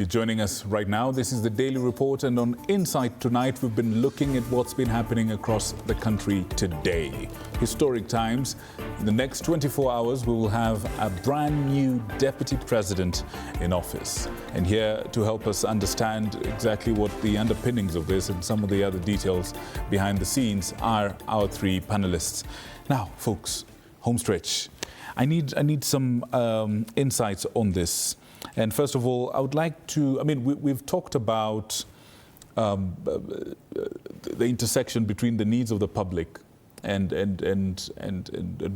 You're joining us right now. This is the Daily Report, and on Insight tonight, we've been looking at what's been happening across the country today. Historic times. In the next 24 hours, we will have a brand new deputy president in office. And here to help us understand exactly what the underpinnings of this and some of the other details behind the scenes are our three panelists. Now, folks, home stretch. I need some insights on this. And first of all, I would like to, we've talked about the intersection between the needs of the public and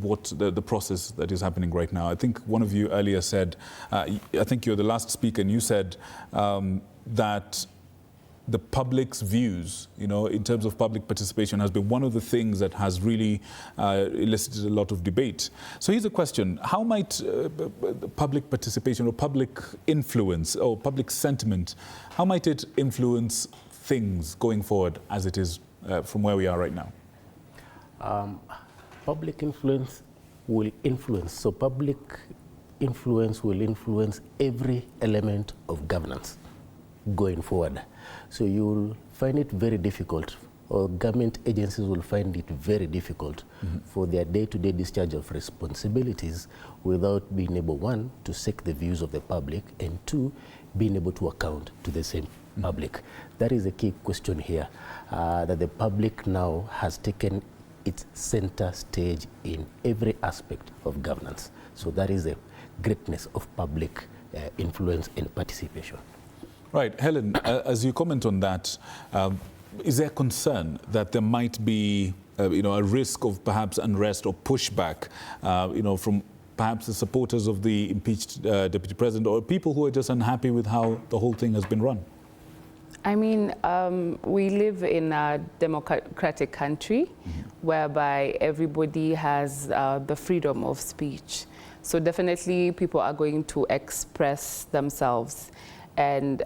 what the process that is happening right now. I think one of you earlier said, I think you're the last speaker, and you said that the public's views, in terms of public participation, has been one of the things that has really elicited a lot of debate. So here's a question. How might public participation or public influence or public sentiment, how might it influence things going forward as it is from where we are right now? Public influence will influence. So public influence will influence every element of governance going forward. So you'll find it very difficult, or government agencies will find it very difficult for their day-to-day discharge of responsibilities without being able, one, to seek the views of the public, and two, being able to account to the same public. That is a key question here, that the public now has taken its center stage in every aspect of governance. So that is the greatness of public influence and participation. Right. Hellen, as you comment on that, is there concern that there might be, a risk of perhaps unrest or pushback, from perhaps the supporters of the impeached deputy president, or people who are just unhappy with how the whole thing has been run? We live in a democratic country whereby everybody has the freedom of speech. So definitely people are going to express themselves. And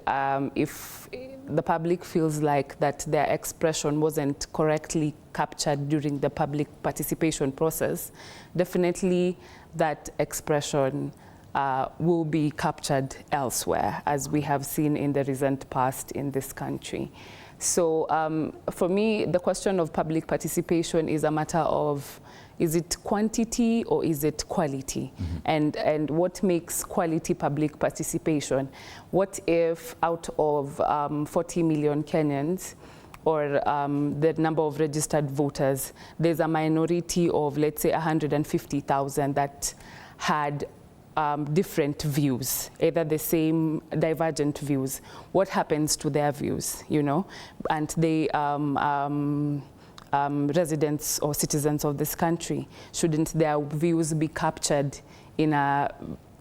if the public feels like that their expression wasn't correctly captured during the public participation process, definitely that expression will be captured elsewhere, as we have seen in the recent past in this country. So for me, the question of public participation is a matter of, is it quantity or is it quality? And what makes quality public participation? What if out of 40 million Kenyans, or the number of registered voters, there's a minority of, let's say, 150,000 that had different views, either the same, divergent views? What happens to their views, And they residents or citizens of this country, shouldn't their views be captured in a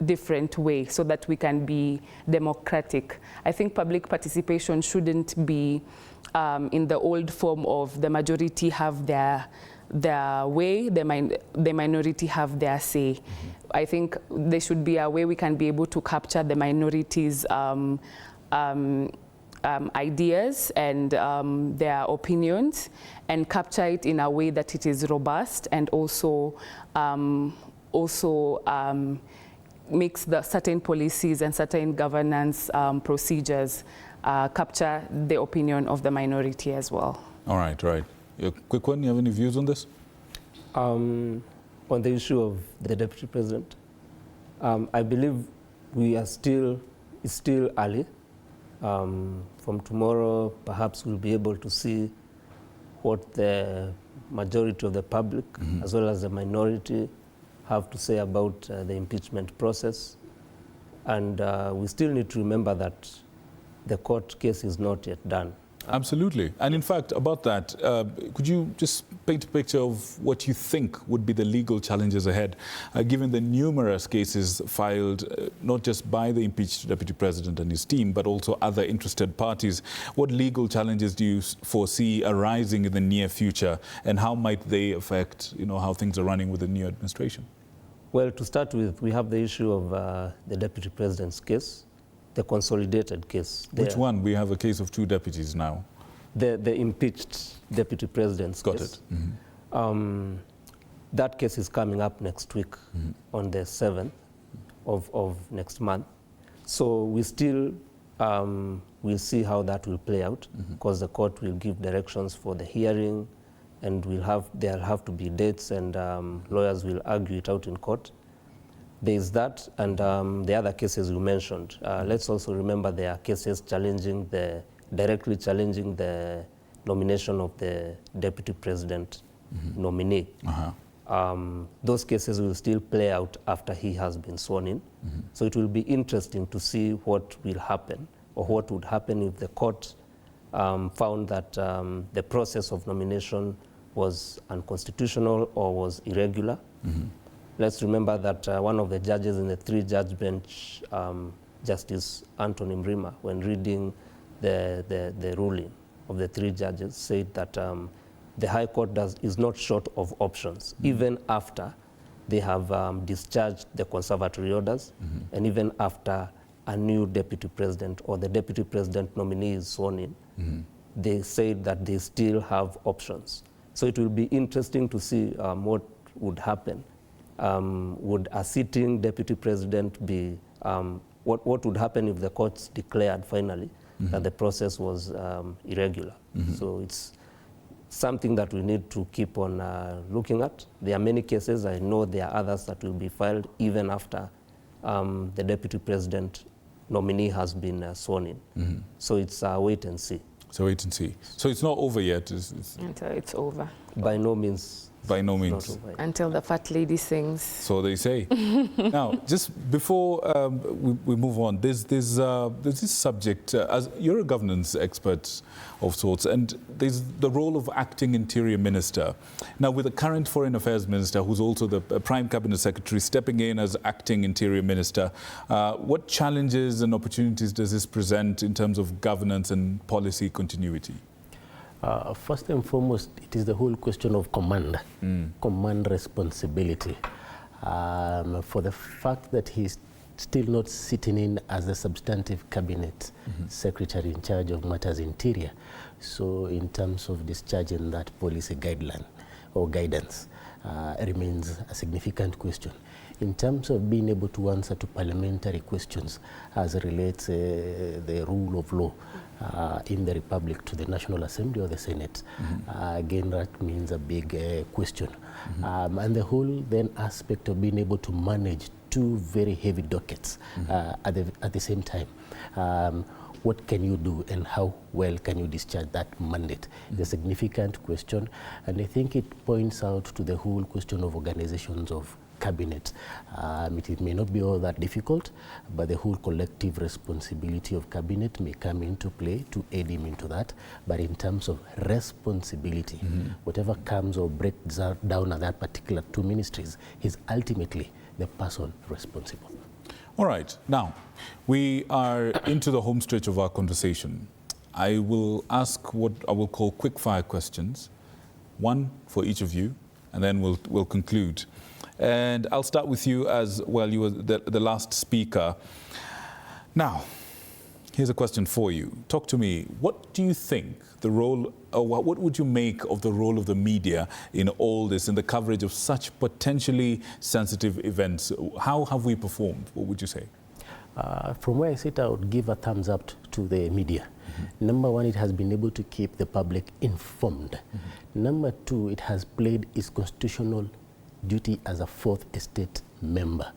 different way so that we can be democratic? I think public participation shouldn't be in the old form of the majority have their way, the minority have their say. I think there should be a way we can be able to capture the minorities' ideas and their opinions, and capture it in a way that it is robust, and also makes the certain policies and certain governance procedures capture the opinion of the minority as well. All right, right. A quick one, you have any views on this? On the issue of the deputy president, I believe it's still early. From tomorrow, perhaps we'll be able to see what the majority of the public, as well as the minority, have to say about the impeachment process. And we still need to remember that the court case is not yet done. Absolutely. And in fact, about that, could you just paint a picture of what you think would be the legal challenges ahead, given the numerous cases filed, not just by the impeached deputy president and his team, but also other interested parties? What legal challenges do you foresee arising in the near future, and how might they affect, how things are running with the new administration? Well, to start with, we have the issue of the deputy president's case, the consolidated case. Which one? We have a case of two deputies now. The impeached deputy president's case. Got it. That case is coming up next week on the 7th of next month. So we still we'll see how that will play out, because the court will give directions for the hearing, and there'll have to be dates, and lawyers will argue it out in court. There's that, and the other cases you mentioned. Let's also remember there are cases directly challenging the nomination of the deputy president nominee. Those cases will still play out after he has been sworn in. So it will be interesting to see what will happen, or what would happen if the court found that the process of nomination was unconstitutional or was irregular. Let's remember that one of the judges in the 3-judge bench, Justice Anthony Mrima, when reading the ruling of the 3 judges, said that the High Court is not short of options, even after they have discharged the conservatory orders, and even after a new deputy president or the deputy president nominee is sworn in. They said that they still have options. So it will be interesting to see what would happen. Would a sitting deputy president be, what would happen if the courts declared finally that the process was irregular? So it's something that we need to keep on looking at. There are many cases. I know there are others that will be filed even after the deputy president nominee has been sworn in. So it's wait and see. So wait and see. So it's not over yet? Until it's over. By no means. By no means. Until the fat lady sings. So they say. Now, just before we move on, there's this subject, as you're a governance expert of sorts, and there's the role of acting interior minister. Now, with the current foreign affairs minister, who's also the prime cabinet secretary, stepping in as acting interior minister, what challenges and opportunities does this present in terms of governance and policy continuity? First and foremost, it is the whole question of command, command responsibility. For the fact that he's still not sitting in as the substantive cabinet secretary in charge of matters interior. So in terms of discharging that policy guideline or guidance, remains a significant question. In terms of being able to answer to parliamentary questions as relates the rule of law in the Republic to the National Assembly or the Senate, again, that means a big question. And the whole then aspect of being able to manage 2 very heavy dockets at the same time. What can you do and how well can you discharge that mandate? It's a significant question, and I think it points out to the whole question of organizations of cabinet. It may not be all that difficult, but the whole collective responsibility of cabinet may come into play to aid him into that. But in terms of responsibility, whatever comes or breaks down at that particular 2 ministries, he's ultimately the person responsible. All right. Now, we are into the home stretch of our conversation. I will ask what I will call quick-fire questions, 1 for each of you, and then we'll conclude. And I'll start with you as well. You were the last speaker. Now, here's a question for you. Talk to me. What do you think the role, or what would you make of the role of the media in all this, in the coverage of such potentially sensitive events? How have we performed? What would you say? From where I sit, I would give a thumbs up to the media. Number 1, it has been able to keep the public informed. Number 2, it has played its constitutional duty as a 4th estate member,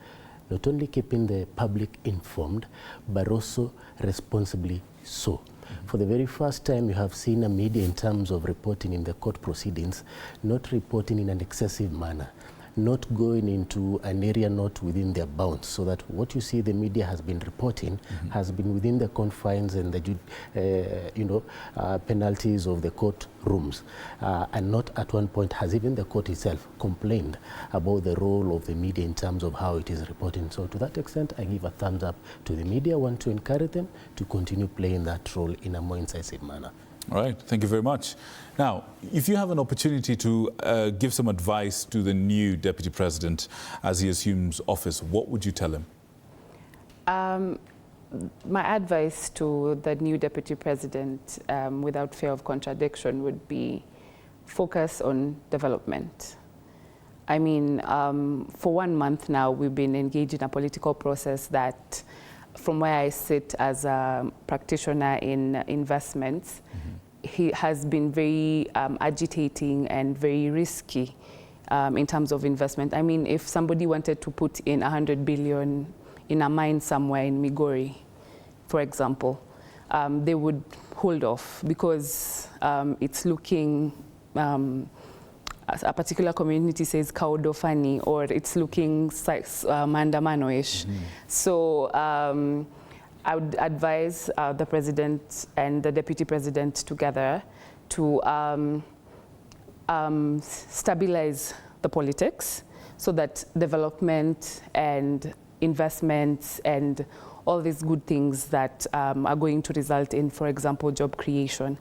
not only keeping the public informed, but also responsibly so. For the very first time, you have seen a media in terms of reporting in the court proceedings, not reporting in an excessive manner, not going into an area not within their bounds, so that what you see the media has been reporting has been within the confines and the penalties of the court rooms, and not at one point has even the court itself complained about the role of the media in terms of how it is reporting. So to that extent, I give a thumbs up to the media. I want to encourage them to continue playing that role in a more incisive manner. All right, thank you very much. Now, if you have an opportunity to give some advice to the new Deputy President as he assumes office, what would you tell him? My advice to the new Deputy President, without fear of contradiction, would be focus on development. I mean, for 1 month now, we've been engaged in a political process that from where I sit as a practitioner in investments, he has been very agitating and very risky in terms of investment. I mean, if somebody wanted to put in 100 billion in a mine somewhere in Migori, for example, they would hold off because it's looking, a particular community says kaudofani, or it's looking maandamano-ish. So I would advise the president and the deputy president together to stabilize the politics so that development and investments and all these good things that are going to result in, for example, job creation.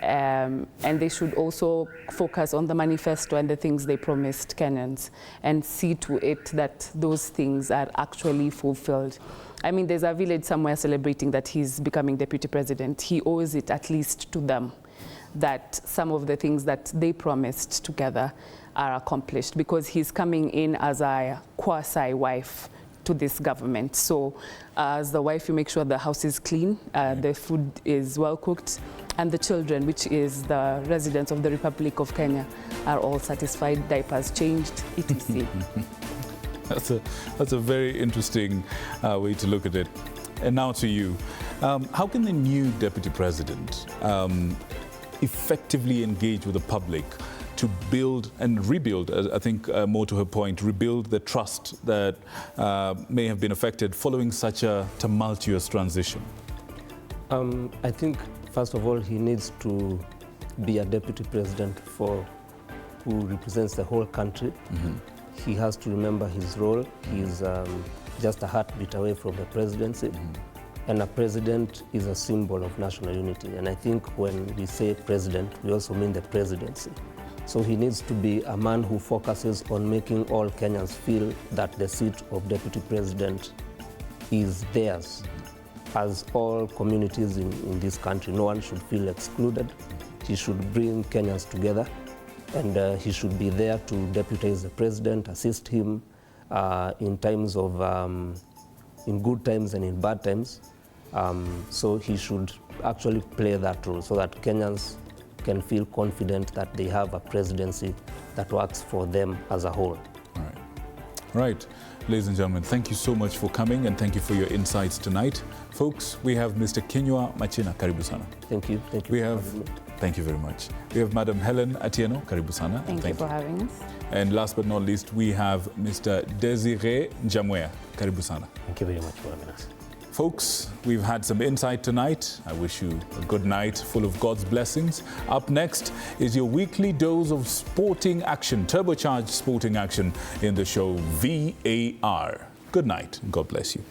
And they should also focus on the manifesto and the things they promised Kenyans and see to it that those things are actually fulfilled. I mean, there's a village somewhere celebrating that he's becoming deputy president. He owes it at least to them that some of the things that they promised together are accomplished, because he's coming in as a quasi-wife to this government. So as the wife, you make sure the house is clean, the food is well cooked, and the children, which is the residents of the Republic of Kenya, are all satisfied, diapers changed, etc. That's a very interesting way to look at it. And now to you. How can the new deputy president effectively engage with the public to build and rebuild, I think more to her point, rebuild the trust that may have been affected following such a tumultuous transition? I think, first of all, he needs to be a deputy president who represents the whole country. He has to remember his role. He's just a heartbeat away from the presidency. And a president is a symbol of national unity. And I think when we say president, we also mean the presidency. So he needs to be a man who focuses on making all Kenyans feel that the seat of deputy president is theirs. As all communities in this country, no one should feel excluded. He should bring Kenyans together, and he should be there to deputize the president, assist him in times of, in good times and in bad times. So he should actually play that role so that Kenyans can feel confident that they have a presidency that works for them as a whole. All right. Right. Ladies and gentlemen, thank you so much for coming, and thank you for your insights tonight. Folks, we have Mr. Kinyua Machina. Karibu sana. Thank you. Thank you. Thank you very much. We have Madam Hellen Atieno. Karibu sana. Thank you for having us. And last but not least, we have Mr. Desire Njamweya. Karibu sana. Thank you very much for having us. Folks, we've had some insight tonight. I wish you a good night full of God's blessings. Up next is your weekly dose of sporting action, turbocharged sporting action in the show VAR. Good night. God bless you.